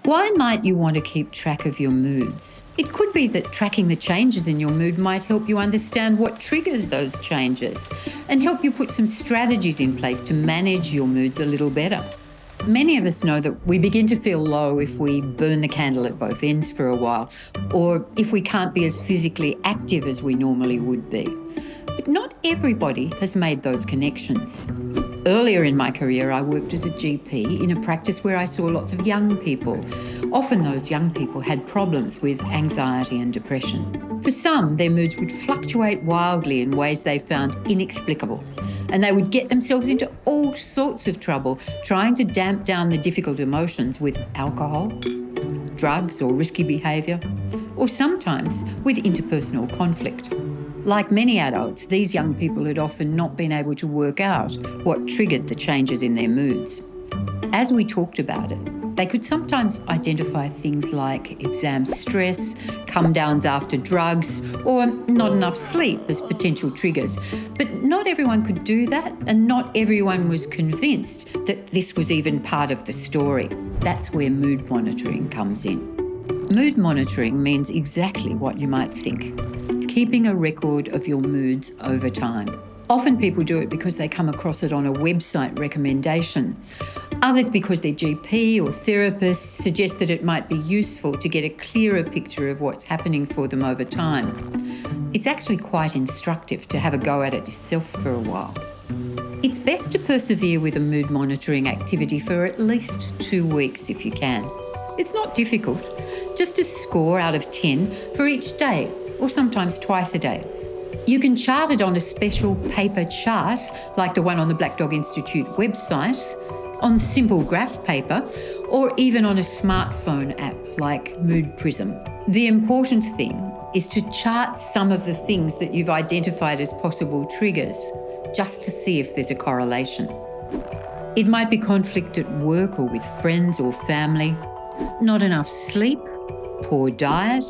Why might you want to keep track of your moods? It could be that tracking the changes in your mood might help you understand what triggers those changes and help you put some strategies in place to manage your moods a little better. Many of us know that we begin to feel low if we burn the candle at both ends for a while, or if we can't be as physically active as we normally would be. But not everybody has made those connections. Earlier in my career, I worked as a GP in a practice where I saw lots of young people. Often those young people had problems with anxiety and depression. For some, their moods would fluctuate wildly in ways they found inexplicable, and they would get themselves into all sorts of trouble trying to damp down the difficult emotions with alcohol, drugs or risky behaviour, or sometimes with interpersonal conflict. Like many adults, these young people had often not been able to work out what triggered the changes in their moods. As we talked about it, they could sometimes identify things like exam stress, come-downs after drugs, or not enough sleep as potential triggers. But not everyone could do that, and not everyone was convinced that this was even part of the story. That's where mood monitoring comes in. Mood monitoring means exactly what you might think: keeping a record of your moods over time. Often people do it because they come across it on a website recommendation. Others because their GP or therapist suggest that it might be useful to get a clearer picture of what's happening for them over time. It's actually quite instructive to have a go at it yourself for a while. It's best to persevere with a mood monitoring activity for at least 2 weeks if you can. It's not difficult. Just a score out of 10 for each day, or sometimes twice a day. You can chart it on a special paper chart, like the one on the Black Dog Institute website, on simple graph paper, or even on a smartphone app like Mood Prism. The important thing is to chart some of the things that you've identified as possible triggers, just to see if there's a correlation. It might be conflict at work or with friends or family, not enough sleep, poor diet,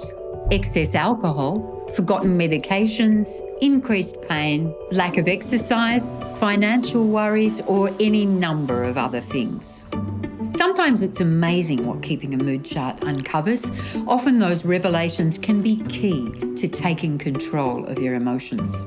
excess alcohol, forgotten medications, increased pain, lack of exercise, financial worries, or any number of other things. Sometimes it's amazing what keeping a mood chart uncovers. Often those revelations can be key to taking control of your emotions.